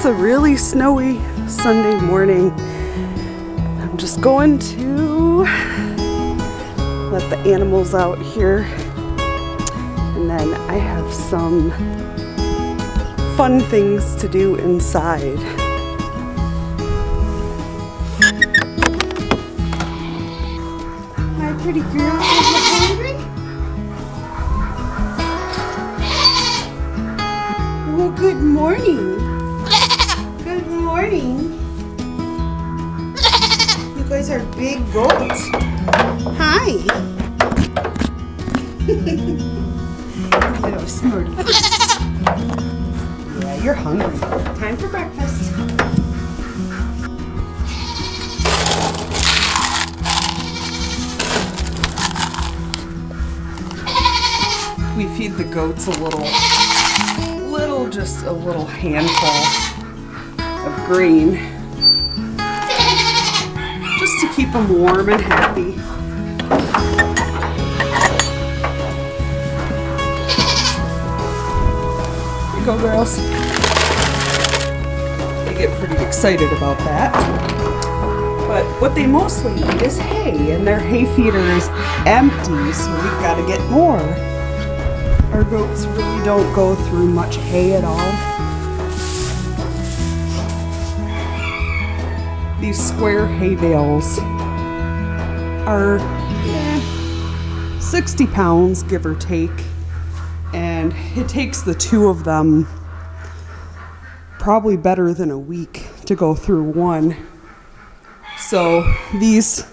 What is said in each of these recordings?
It's a really snowy Sunday morning. I'm just going to let the animals out here, and then I have some fun things to do inside. Hi, pretty girl. Are you hungry? Well, good morning. Good morning. You guys are big goats. Hi. Little snorty. Yeah, you're hungry. Time for breakfast. We feed the goats just a little handful of grain, just to keep them warm and happy. Here you go, girls. They get pretty excited about that. But what they mostly eat is hay, and their hay feeder is empty, so we've got to get more. Our goats really don't go through much hay at all. These square hay bales are 60 pounds, give or take, and it takes the two of them probably better than a week to go through one. So these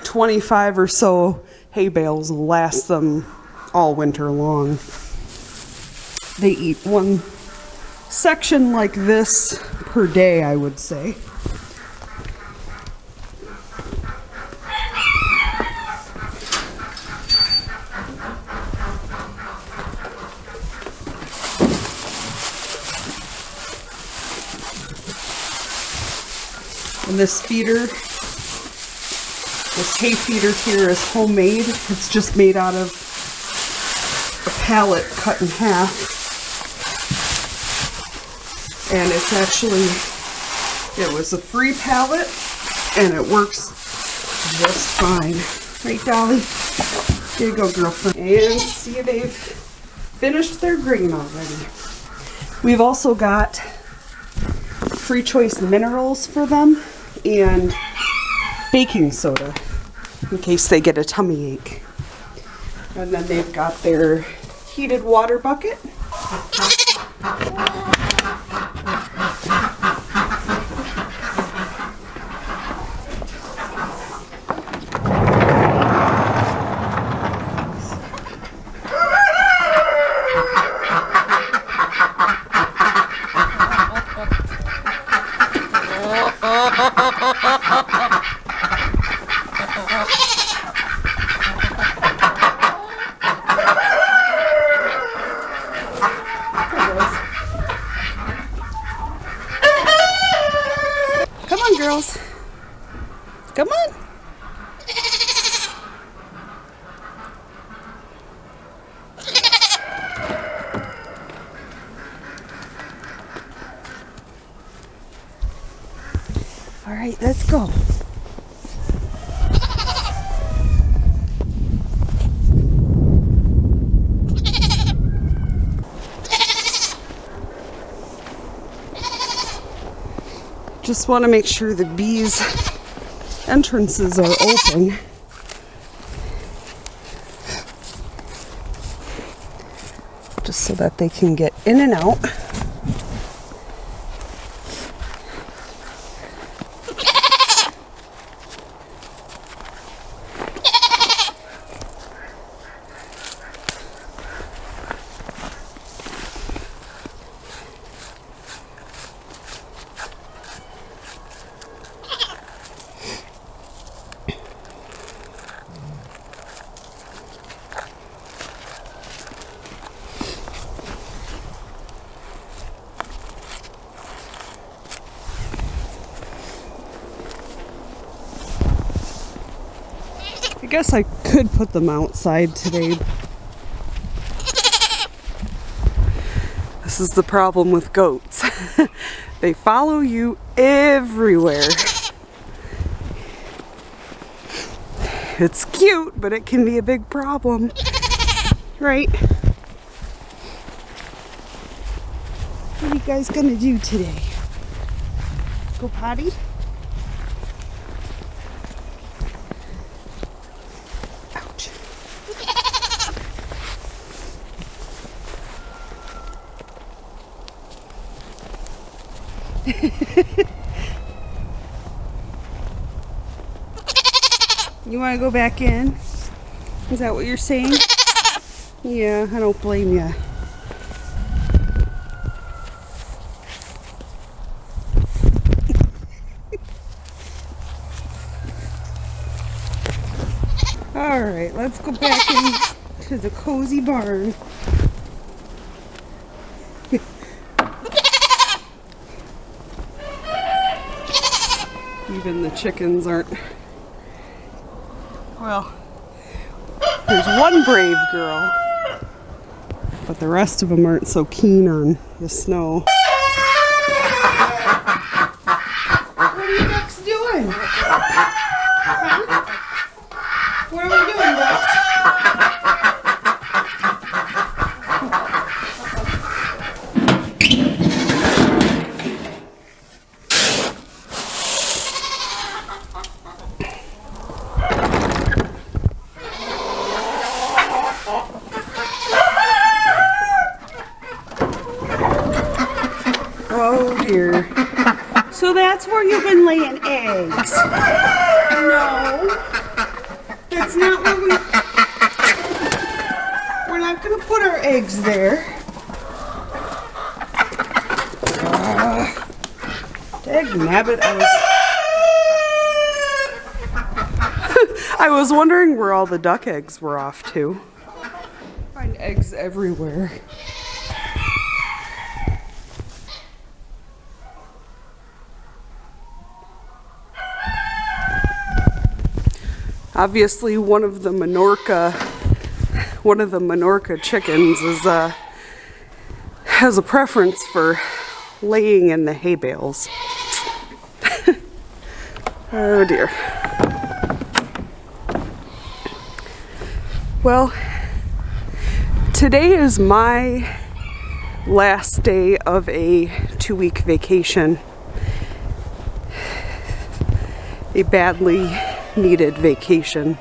25 or so hay bales will last them all winter long. They eat one section like this per day, I would say. And this feeder, this hay feeder here is homemade. It's just made out of a pallet cut in half, and it's actually, it was a free pallet, and it works just fine. Right, Dolly? There you go, girlfriend. And see, they've finished their grain already. We've also got free choice minerals for them and baking soda in case they get a tummy ache. And then they've got their heated water bucket. Girls, come on. All right, let's go. Just want to make sure the bees' entrances are open. Just so that they can get in and out. I guess I could put them outside today. This is the problem with goats. They follow you everywhere. It's cute, but it can be a big problem. Right? What are you guys gonna do today? Go potty? Ouch. You want to go back in? Is that what you're saying? Yeah, I don't blame you. All right, let's go back into the cozy barn. Even the chickens aren't. Well, there's one brave girl, but the rest of them aren't so keen on the snow. What are you ducks doing? Huh? What are we doing, ducks? Oh dear. So that's where you've been laying eggs? No. That's not where we're not going to put our eggs there. Dagnabbit, I was wondering where all the duck eggs were off to. Find eggs everywhere. Obviously, one of the Minorca chickens has a preference for laying in the hay bales. Oh dear. Well, today is my last day of a 2-week vacation. A badly needed vacation.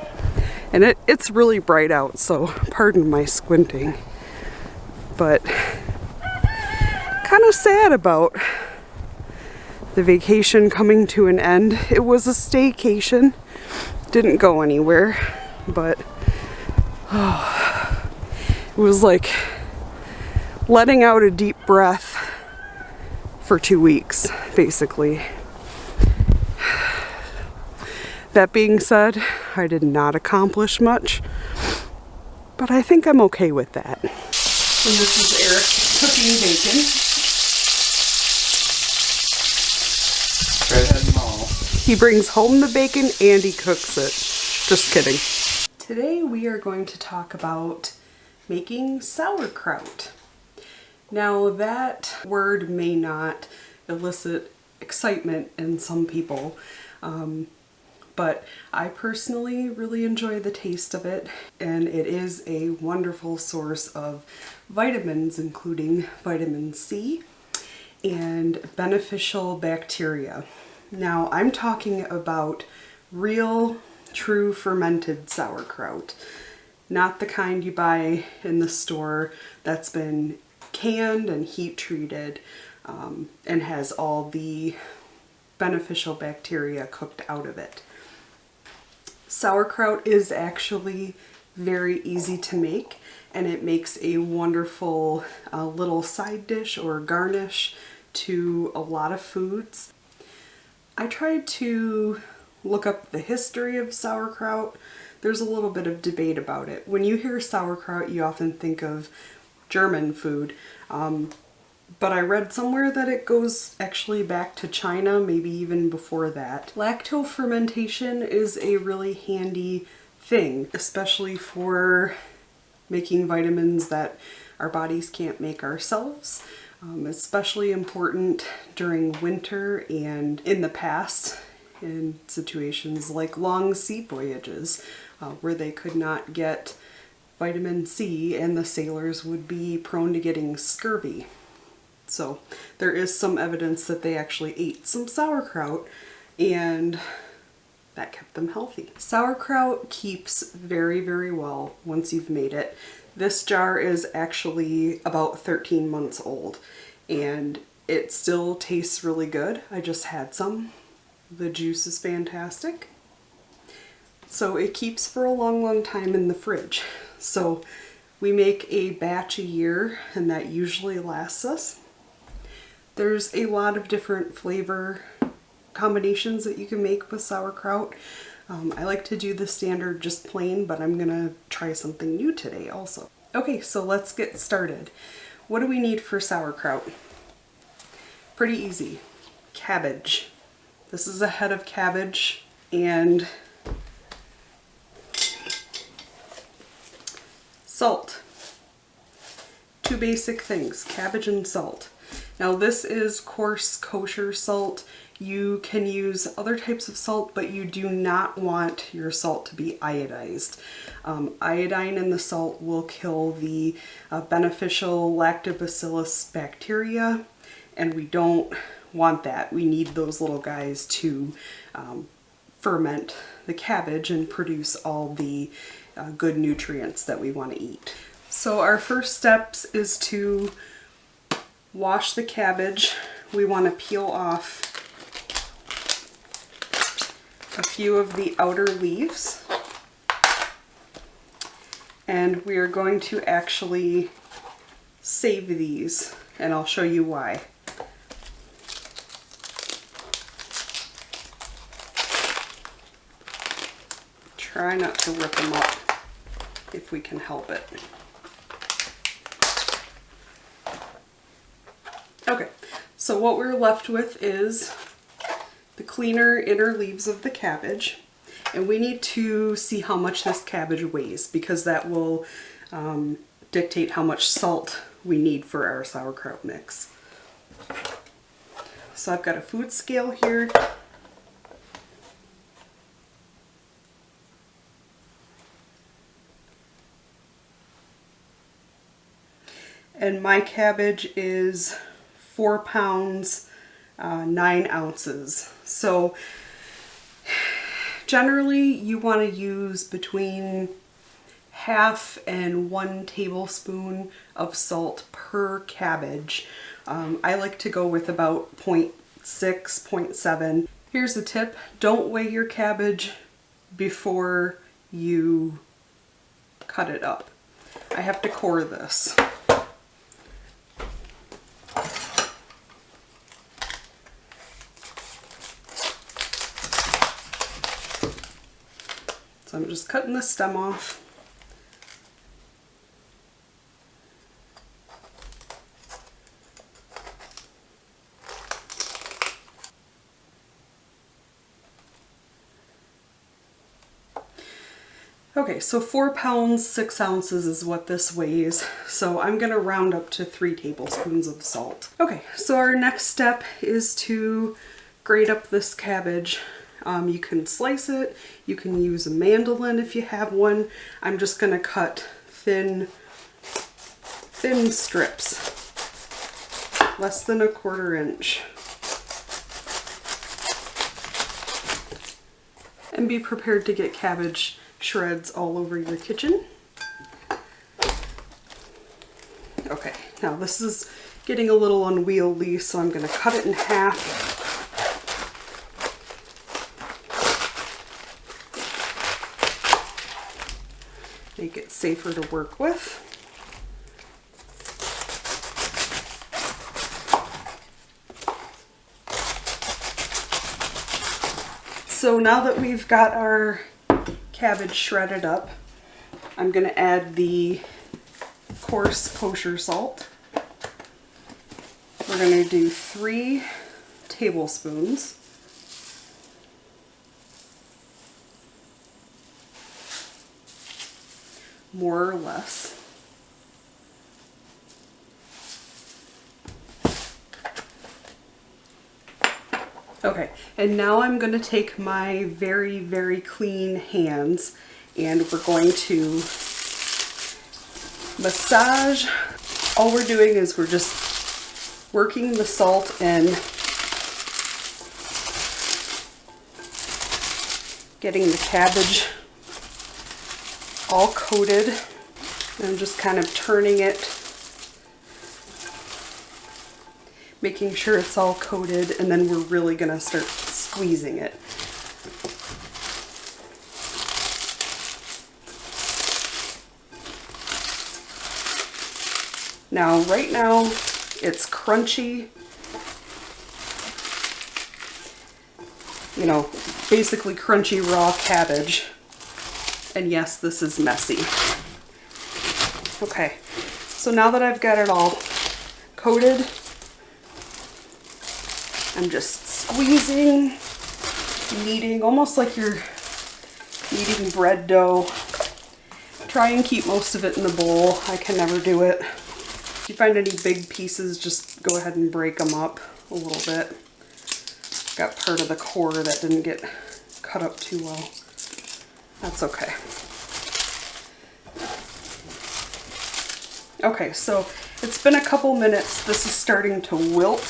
And it's really bright out, so pardon my squinting. But kind of sad about the vacation coming to an end. It was a staycation. Didn't go anywhere, but it was like letting out a deep breath for 2 weeks, basically. That being said, I did not accomplish much, but I think I'm okay with that. And this is Eric cooking bacon. Right ahead and all. He brings home the bacon and he cooks it. Just kidding. Today we are going to talk about making sauerkraut. Now that word may not elicit excitement in some people, but I personally really enjoy the taste of it, and it is a wonderful source of vitamins, including vitamin C and beneficial bacteria. Now I'm talking about real, true fermented sauerkraut, not the kind you buy in the store that's been canned and heat treated and has all the beneficial bacteria cooked out of it. Sauerkraut is actually very easy to make, and it makes a wonderful little side dish or garnish to a lot of foods. I tried to look up the history of sauerkraut. There's a little bit of debate about it. When you hear sauerkraut, you often think of German food, but I read somewhere that it goes actually back to China, maybe even before that. Lacto-fermentation is a really handy thing, especially for making vitamins that our bodies can't make ourselves. Especially important during winter and in the past in situations like long sea voyages where they could not get vitamin C and the sailors would be prone to getting scurvy. So there is some evidence that they actually ate some sauerkraut and that kept them healthy. Sauerkraut keeps very, very well once you've made it. This jar is actually about 13 months old and it still tastes really good. I just had some. The juice is fantastic. So it keeps for a long, long time in the fridge. So we make a batch a year and that usually lasts us. There's a lot of different flavor combinations that you can make with sauerkraut. I like to do the standard just plain, but I'm gonna try something new today also. Okay, so let's get started. What do we need for sauerkraut? Pretty easy. Cabbage. This is a head of cabbage and salt. Two basic things, cabbage and salt. Now this is coarse kosher salt. You can use other types of salt, but you do not want your salt to be iodized. Iodine in the salt will kill the beneficial lactobacillus bacteria, and we don't want that. We need those little guys to ferment the cabbage and produce all the good nutrients that we want to eat. So our first steps is to wash the cabbage. We want to peel off a few of the outer leaves, and we are going to actually save these, and I'll show you why. Try not to rip them up if we can help it. Okay, so what we're left with is the cleaner inner leaves of the cabbage, and we need to see how much this cabbage weighs because that will dictate how much salt we need for our sauerkraut mix. So I've got a food scale here. And my cabbage is 4 pounds, 9 ounces. So generally you want to use between half and 1 tablespoon of salt per cabbage. I like to go with about 0.6, 0.7. Here's a tip, don't weigh your cabbage before you cut it up. I have to core this. So I'm just cutting the stem off. Okay, so 4 pounds, 6 ounces is what this weighs. So I'm gonna round up to 3 tablespoons of salt. Okay, so our next step is to grate up this cabbage. You can slice it, you can use a mandolin if you have one. I'm just gonna cut thin strips, less than 1/4 inch. And be prepared to get cabbage shreds all over your kitchen. Okay, now this is getting a little unwieldy, so I'm gonna cut it in half. Make it safer to work with. So now that we've got our cabbage shredded up, I'm going to add the coarse kosher salt. We're going to do 3 tablespoons. More or less. Okay, and now I'm going to take my very, very clean hands and we're going to massage. All we're doing is we're just working the salt in, getting the cabbage all coated, and just kind of turning it, making sure it's all coated, and then we're really going to start squeezing it. Now, right now, it's crunchy, you know, basically crunchy raw cabbage. And yes, this is messy. Okay, so now that I've got it all coated, I'm just squeezing, kneading, almost like you're kneading bread dough. Try and keep most of it in the bowl. I can never do it. If you find any big pieces, just go ahead and break them up a little bit. Got part of the core that didn't get cut up too well. That's okay. Okay, so it's been a couple minutes. This is starting to wilt.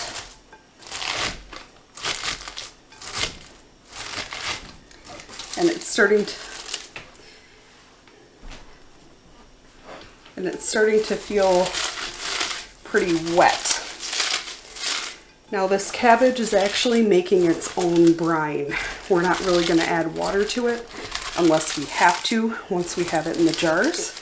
And it's starting to feel pretty wet. Now this cabbage is actually making its own brine. We're not really going to add water to it unless we have to once we have it in the jars.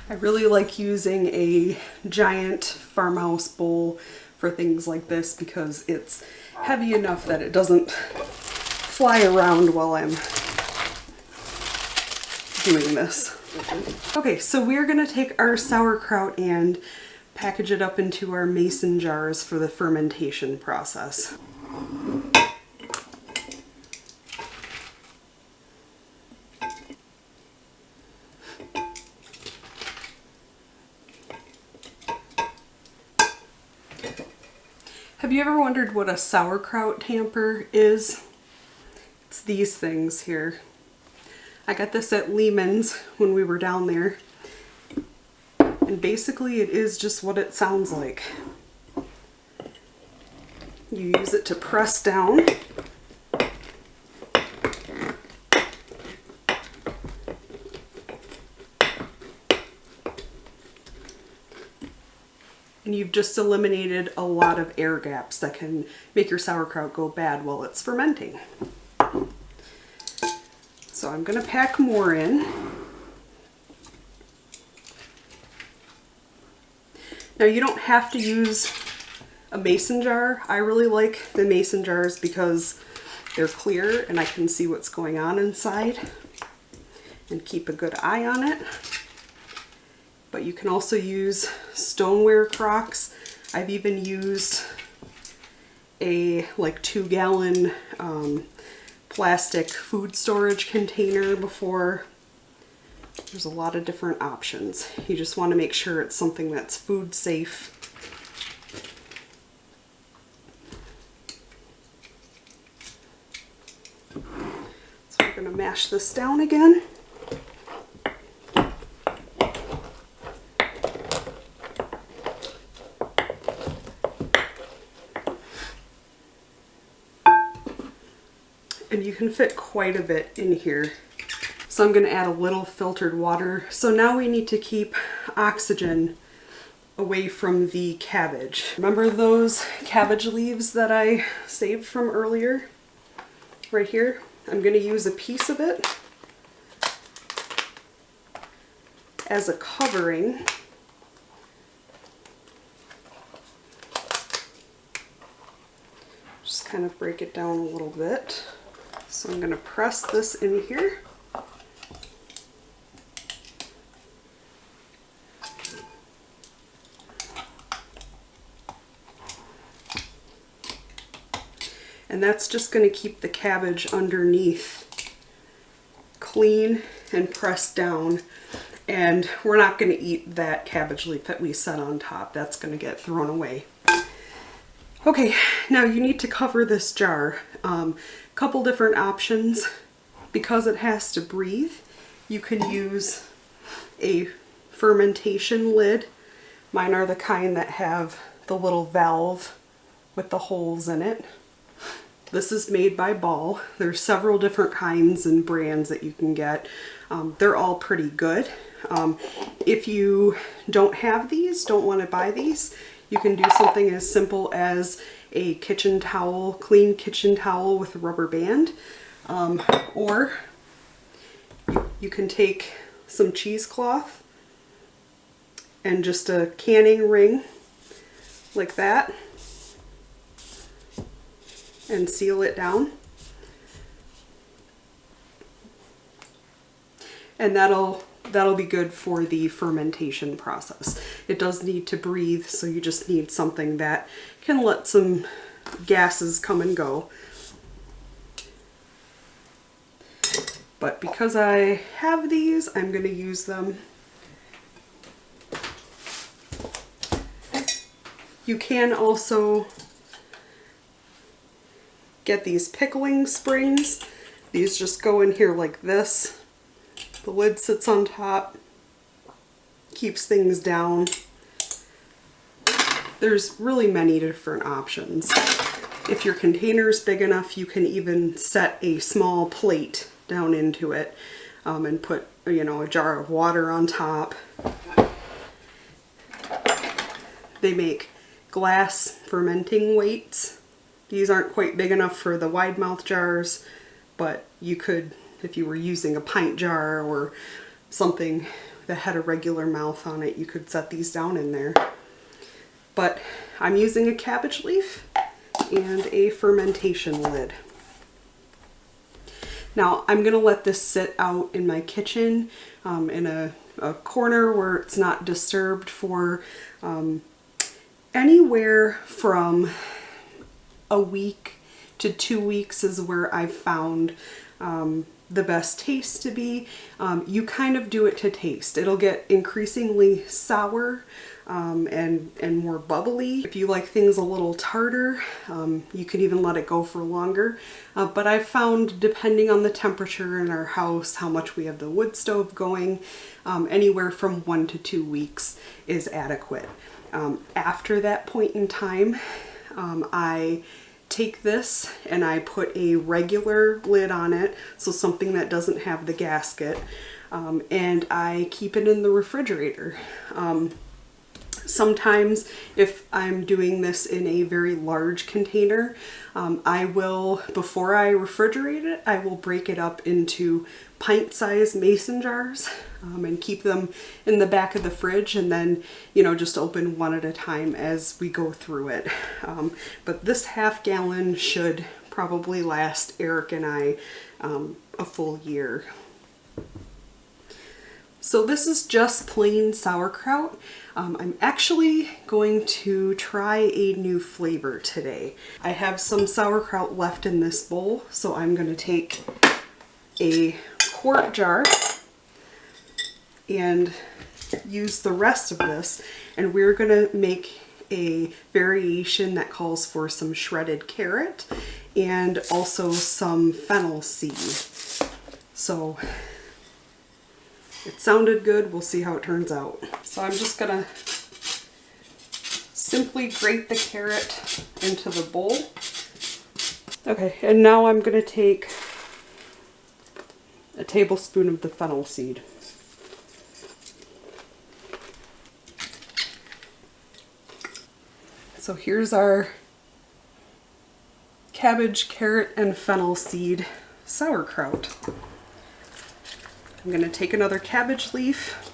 I really like using a giant farmhouse bowl for things like this because it's heavy enough that it doesn't fly around while I'm doing this. Okay, so we're going to take our sauerkraut and package it up into our mason jars for the fermentation process. Have you ever wondered what a sauerkraut tamper is? It's these things here. I got this at Lehman's when we were down there. And basically it is just what it sounds like. You use it to press down. And you've just eliminated a lot of air gaps that can make your sauerkraut go bad while it's fermenting. So I'm going to pack more in. Now you don't have to use a mason jar. I really like the mason jars because they're clear and I can see what's going on inside and keep a good eye on it. But you can also use stoneware crocks. I've even used a like 2-gallon plastic food storage container before. There's a lot of different options. You just want to make sure it's something that's food safe. So we're going to mash this down again. And you can fit quite a bit in here. So I'm going to add a little filtered water. So now we need to keep oxygen away from the cabbage. Remember those cabbage leaves that I saved from earlier? Right here? I'm going to use a piece of it as a covering. Just kind of break it down a little bit. So I'm going to press this in here. And that's just going to keep the cabbage underneath clean and pressed down. And we're not going to eat that cabbage leaf that we set on top. That's going to get thrown away. Okay, now you need to cover this jar. Couple different options. Because it has to breathe, you can use a fermentation lid. Mine are the kind that have the little valve with the holes in it. This is made by Ball. There's several different kinds and brands that you can get. They're all pretty good. If you don't have these, don't want to buy these, you can do something as simple as a kitchen towel, clean kitchen towel with a rubber band. Or you can take some cheesecloth and just a canning ring like that and seal it down. And that'll be good for the fermentation process. It does need to breathe, so you just need something that can let some gases come and go. But because I have these, I'm going to use them. You can also get these pickling springs. These just go in here like this. The lid sits on top, keeps things down. There's really many different options. If your container is big enough, you can even set a small plate down into it and put, you know, a jar of water on top. They make glass fermenting weights. These aren't quite big enough for the wide mouth jars, but you could, if you were using a pint jar or something that had a regular mouth on it, you could set these down in there. But I'm using a cabbage leaf and a fermentation lid. Now I'm going to let this sit out in my kitchen in a corner where it's not disturbed for anywhere from a week to 2 weeks is where I've found the best taste to be. You kind of do it to taste. It'll get increasingly sour and more bubbly. If you like things a little tartar, you can even let it go for longer. But I've found, depending on the temperature in our house, how much we have the wood stove going, anywhere from 1 to 2 weeks is adequate. After that point in time, I take this and I put a regular lid on it, so something that doesn't have the gasket, and I keep it in the refrigerator. Sometimes if I'm doing this in a very large container, I will, before I refrigerate it, I will break it up into pint-sized mason jars and keep them in the back of the fridge, and then, you know, just open one at a time as we go through it. But this half gallon should probably last Eric and I a full year. So this is just plain sauerkraut. I'm actually going to try a new flavor today. I have some sauerkraut left in this bowl, so I'm going to take a quart jar and use the rest of this, and we're going to make a variation that calls for some shredded carrot and also some fennel seed. So it sounded good. We'll see how it turns out. So I'm just gonna simply grate the carrot into the bowl. Okay, and now I'm gonna take a tablespoon of the fennel seed. So here's our cabbage, carrot, and fennel seed sauerkraut. I'm going to take another cabbage leaf.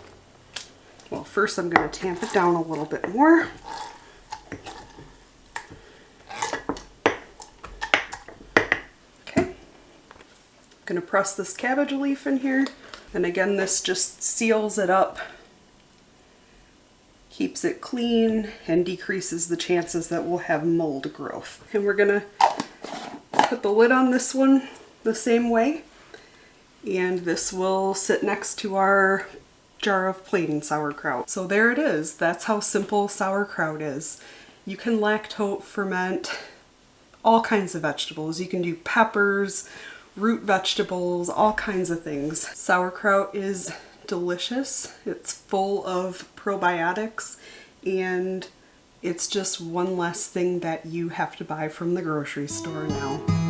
Well, first I'm going to tamp it down a little bit more. Okay. I'm going to press this cabbage leaf in here. And again, this just seals it up, keeps it clean, and decreases the chances that we'll have mold growth. And we're going to put the lid on this one the same way. And this will sit next to our jar of plain sauerkraut. So there it is. That's how simple sauerkraut is. You can lacto ferment all kinds of vegetables. You can do peppers, root vegetables, all kinds of things. Sauerkraut is delicious. It's full of probiotics, and it's just one less thing that you have to buy from the grocery store now.